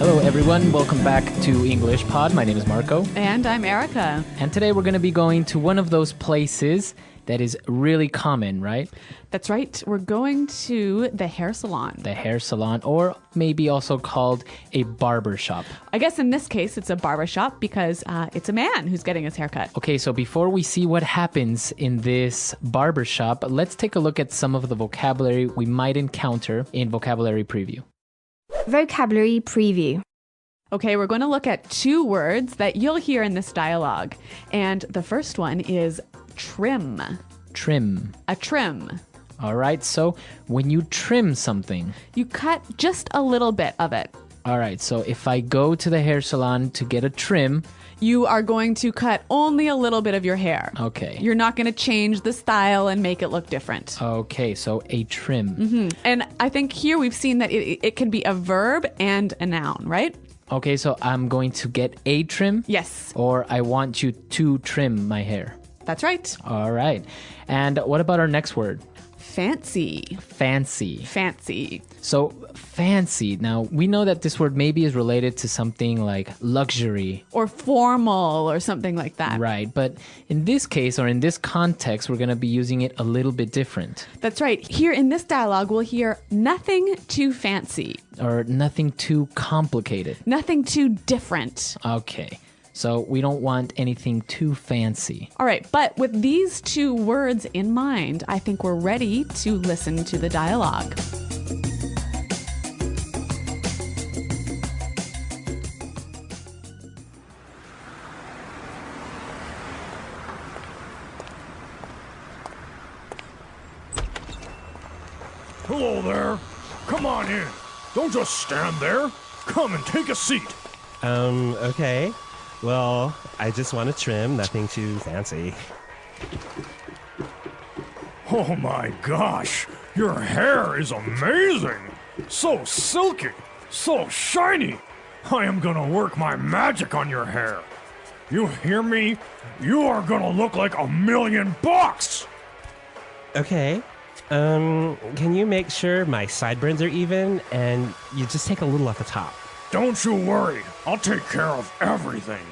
Hello everyone, welcome back to EnglishPod. My name is Marco. And I'm Erica. And today we're going to be going to one of those places that is really common, right? That's right. We're going to the hair salon. The hair salon, or maybe also called a barber shop. I guess in this case, it's a barber shop because it's a man who's getting his haircut. Okay, so before we see what happens in this barber shop, let's take a look at some of the vocabulary we might encounter in Vocabulary Preview. Vocabulary Preview. Okay, we're going to look at two words that you'll hear in this dialogue. And the first one is trim. Trim. A trim. All right, so when you trim something. You cut just a little bit of it. All right, so if I go to the hair salon to get a trim. You are going to cut only a little bit of your hair. Okay. You're not going to change the style and make it look different. Okay, so a trim. Mm-hmm. And I think here we've seen that it can be a verb and a noun, right? Okay, so I'm going to get a trim? Yes. Or I want you to trim my hair. That's right. All right. And what about our next word? Fancy. Fancy. Fancy. So fancy. Now, we know that this word maybe is related to something like luxury. Or formal or something like that. Right. But in this case or in this context, we're going to be using it a little bit different. That's right. Here in this dialogue, we'll hear nothing too fancy. Or nothing too complicated. Nothing too different. Okay. So we don't want anything too fancy. All right, but with these two words in mind, I think we're ready to listen to the dialogue. Hello there. Come on in. Don't just stand there. Come and take a seat. Okay. Well, I just want to trim, nothing too fancy. Oh my gosh, your hair is amazing. So silky, so shiny. I am gonna work my magic on your hair. You hear me? You are gonna look like $1,000,000. Okay. Can you make sure my sideburns are even and you just take a little off the top? Don't you worry, I'll take care of everything.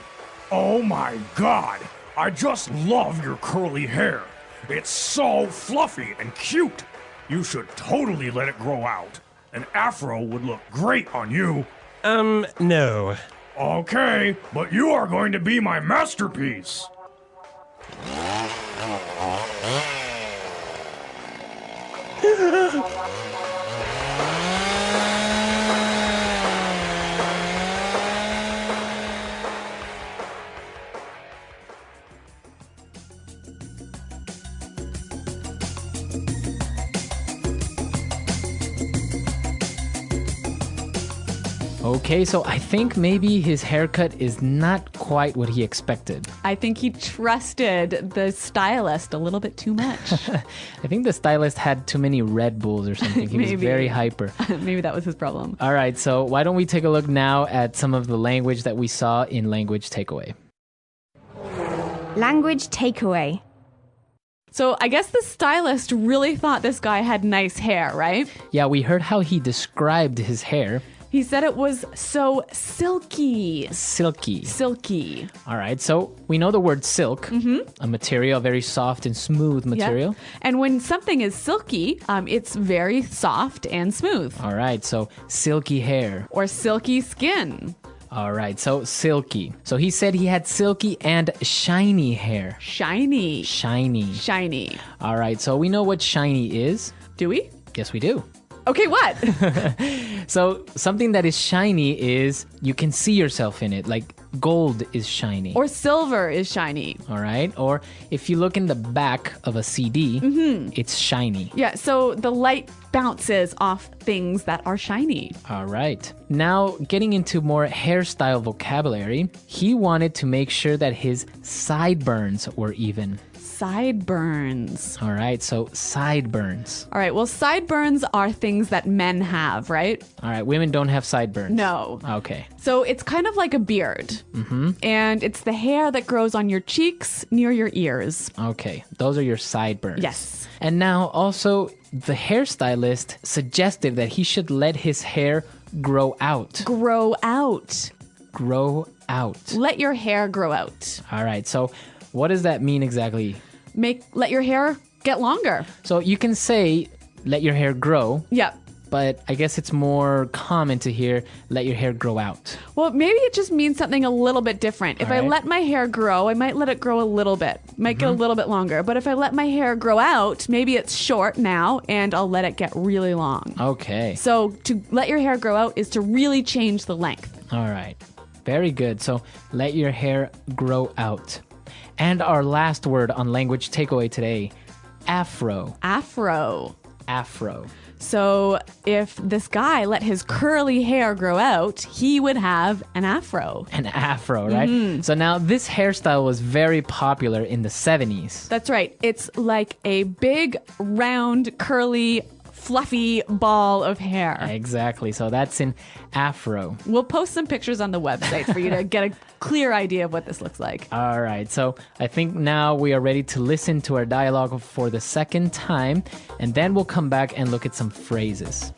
Oh my God, I just love your curly hair. It's so fluffy and cute. You should totally let it grow out. An afro would look great on you. No. Okay, but you are going to be my masterpiece. Okay, so I think maybe his haircut is not quite what he expected. I think he trusted the stylist a little bit too much. I think the stylist had too many Red Bulls or something. He was very hyper. Maybe that was his problem. All right, so why don't we take a look now at some of the language that we saw in Language Takeaway. Language Takeaway. So I guess the stylist really thought this guy had nice hair, right? Yeah, we heard how he described his hair. He said it was so silky. Silky. Silky. All right, so we know the word silk, a material, very soft and smooth material. Yep. And when something is silky, it's very soft and smooth. All right, so silky hair. Or silky skin. All right, so silky. So he said he had silky and shiny hair. Shiny. Shiny. Shiny. All right, so we know what shiny is. Do we? Yes, we do. Okay, what? So something that is shiny is you can see yourself in it, like gold is shiny. Or silver is shiny. All right. Or if you look in the back of a CD, it's shiny. Yeah, so the light bounces off things that are shiny. All right. Now, getting into more hairstyle vocabulary, he wanted to make sure that his sideburns were even. Sideburns. All right, so sideburns. All right, well, sideburns are things that men have, right? All right, women don't have sideburns. No. Okay. So it's kind of like a beard. And it's the hair that grows on your cheeks near your ears. Okay, those are your sideburns. Yes. And now also, the hairstylist suggested that he should let his hair grow out? Grow out. Grow out. Let your hair grow out. All right. So what does that mean exactly? Let your hair get longer. So you can say, let your hair grow. Yep. But I guess it's more common to hear, let your hair grow out. Well, maybe it just means something a little bit different. If All I right. let my hair grow, I might let it grow a little bit. Might get a little bit longer. But if I let my hair grow out, maybe it's short now and I'll let it get really long. Okay. So to let your hair grow out is to really change the length. All right. Very good. So let your hair grow out. And our last word on language takeaway today, afro. Afro. Afro. So if this guy let his curly hair grow out, he would have an afro. An afro, right? So now this hairstyle was very popular in the 70s. That's right. It's like a big, round, curly, fluffy ball of hair. Exactly. So that's in afro. We'll post some pictures on the website for you to get a clear idea of what this looks like. All right. So I think now we are ready to listen to our dialogue for the second time, and then we'll come back and look at some phrases.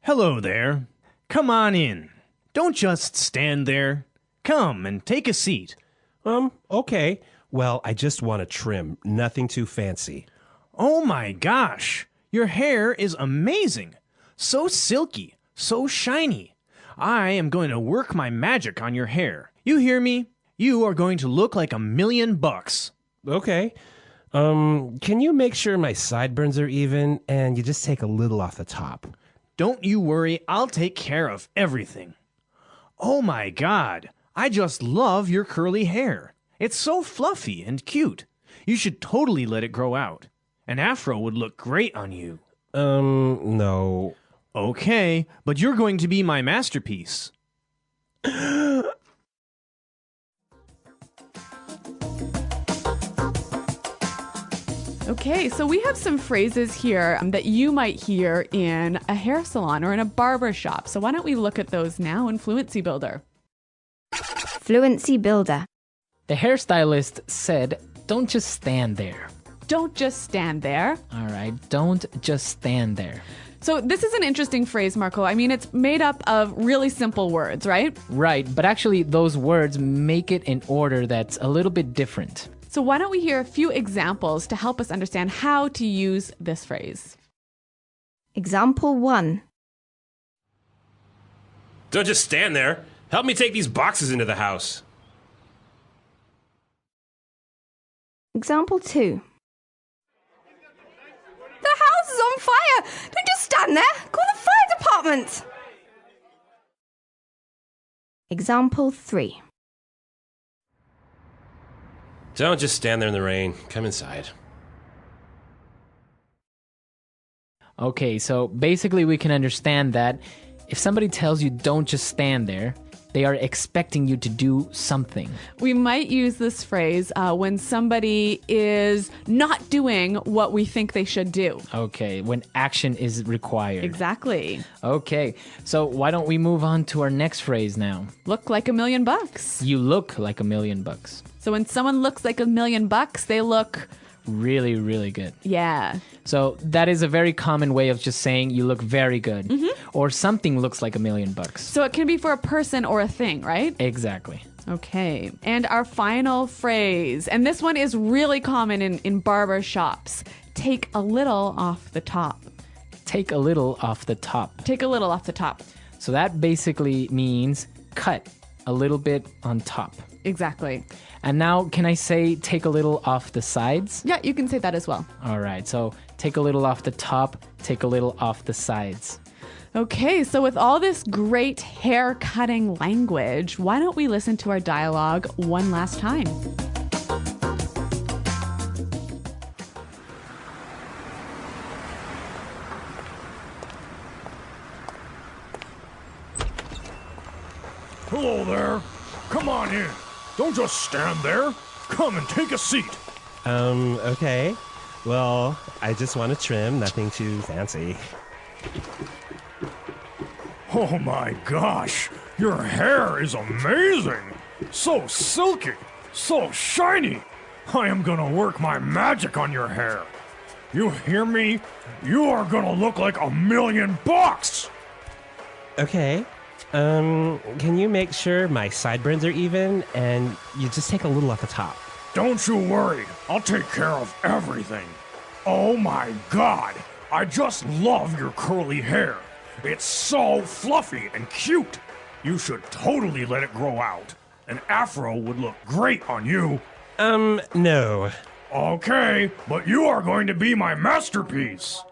Hello there. Come on in. Don't just stand there. Come and take a seat. Okay. Well, I just want a trim. Nothing too fancy. Oh my gosh. Your hair is amazing. So silky, so shiny. I am going to work my magic on your hair. You hear me? You are going to look like $1,000,000. Okay. Can you make sure my sideburns are even and you just take a little off the top? Don't you worry. I'll take care of everything. Oh my God. I just love your curly hair. It's so fluffy and cute. You should totally let it grow out. An afro would look great on you. No. Okay, but you're going to be my masterpiece. Okay, so we have some phrases here that you might hear in a hair salon or in a barber shop. So why don't we look at those now in Fluency Builder? Fluency Builder. The hairstylist said, don't just stand there. Don't just stand there. All right. Don't just stand there. So this is an interesting phrase, Marco. I mean, it's made up of really simple words, right? Right. But actually, those words make it in order that's a little bit different. So why don't we hear a few examples to help us understand how to use this phrase? Example 1. Don't just stand there. Help me take these boxes into the house. Example 2. The house is on fire! Don't just stand there! Call the fire department! Example 3. Don't just stand there in the rain. Come inside. Okay, so basically we can understand that if somebody tells you don't just stand there, they are expecting you to do something. We might use this phrase when somebody is not doing what we think they should do. Okay, when action is required. Exactly. Okay, so why don't we move on to our next phrase now? Look like $1,000,000. You look like $1,000,000. So when someone looks like $1,000,000, they look, Really, really good. yeah. So that is a very common way of just saying you look very good. Or something looks like $1,000,000. So it can be for a person or a thing, right? Exactly. Okay. And our final phrase, and this one is really common in barber shops. Take a little off the top. Take a little off the top. Take a little off the top. So that basically means cut a little bit on top. Exactly. And now, can I say take a little off the sides? Yeah, you can say that as well. All right, so take a little off the top, take a little off the sides. Okay, so with all this great hair cutting language, why don't we listen to our dialogue one last time? Hello there. Come on in. Don't just stand there. Come and take a seat. Okay. Well, I just want to trim, nothing too fancy. Oh my gosh. Your hair is amazing. So silky, So shiny! I am gonna work my magic on your hair. You hear me? You are gonna look like $1,000,000! Okay. Can you make sure my sideburns are even and you just take a little off the top? Don't you worry, I'll take care of everything. Oh my god, I just love your curly hair. It's so fluffy and cute. You should totally let it grow out. An afro would look great on you. No. Okay, but you are going to be my masterpiece.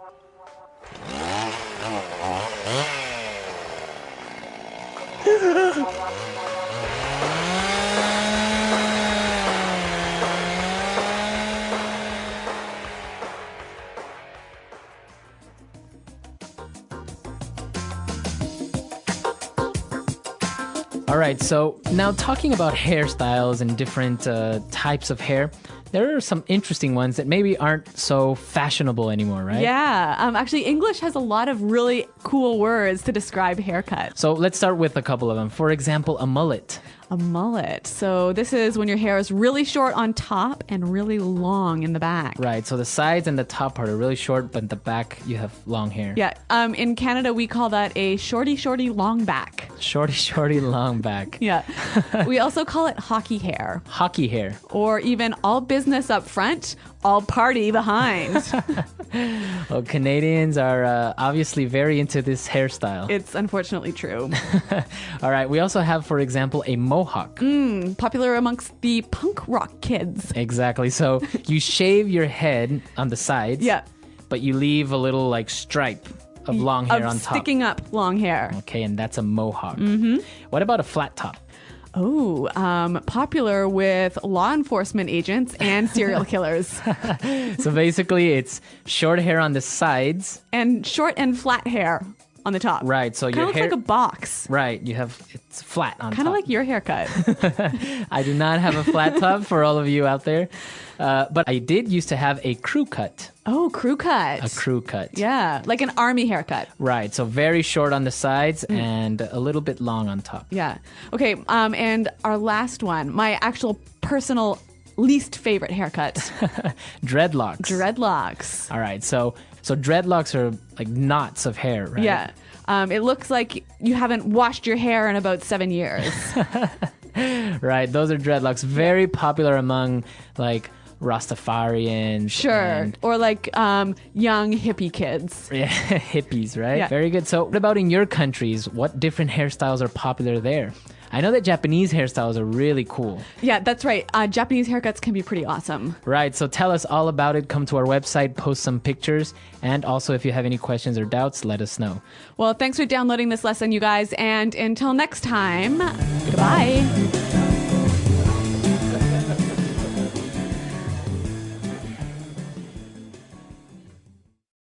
All right, so now talking about hairstyles and different types of hair, there are some interesting ones that maybe aren't so fashionable anymore, right? Yeah. Actually, English has a lot of really cool words to describe haircuts. So let's start with a couple of them. For example, a mullet. A mullet. So this is when your hair is really short on top and really long in the back. Right, so the sides and the top part are really short, but the back you have long hair. Yeah. In Canada, we call that a shorty long back. Shorty, long back. Yeah. We also call it hockey hair, Hockey hair. or even all business up front, all party behind. Well, Canadians are obviously very into this hairstyle. It's unfortunately true. All right, we also have, for example, a mohawk. Popular amongst the punk rock kids. Exactly. So you shave your head on the sides. Yeah. But you leave a little like stripe of long hair Of on top. sticking up long hair. Okay, and that's a mohawk. Mm-hmm. What about a flat top? Oh, popular with law enforcement agents and serial killers. So basically, it's short hair on the sides. And short and flat hair on the top. Right, so Kind your of looks hair... like a box. Right, it's flat on top. Kind of like your haircut. I do not have a flat top for all of you out there. But I did used to have a crew cut. Oh, crew cut. A crew cut. Yeah, like an army haircut. Right, so very short on the sides and a little bit long on top. Yeah. Okay, and our last one, my actual personal least favorite haircut. Dreadlocks. Dreadlocks. All right, so dreadlocks are like knots of hair, right? Yeah. It looks like you haven't washed your hair in about 7 years. Right, those are dreadlocks. Very popular among like Rastafarians. Sure. And, Or like young hippie kids. yeah, hippies, right? Yeah. Very good. So what about in your countries? What different hairstyles are popular there? I know that Japanese hairstyles are really cool. Yeah, that's right. Japanese haircuts can be pretty awesome. Right, so tell us all about it. Come to our website, post some pictures, and also if you have any questions or doubts, let us know. Well, thanks for downloading this lesson, you guys, and until next time, goodbye.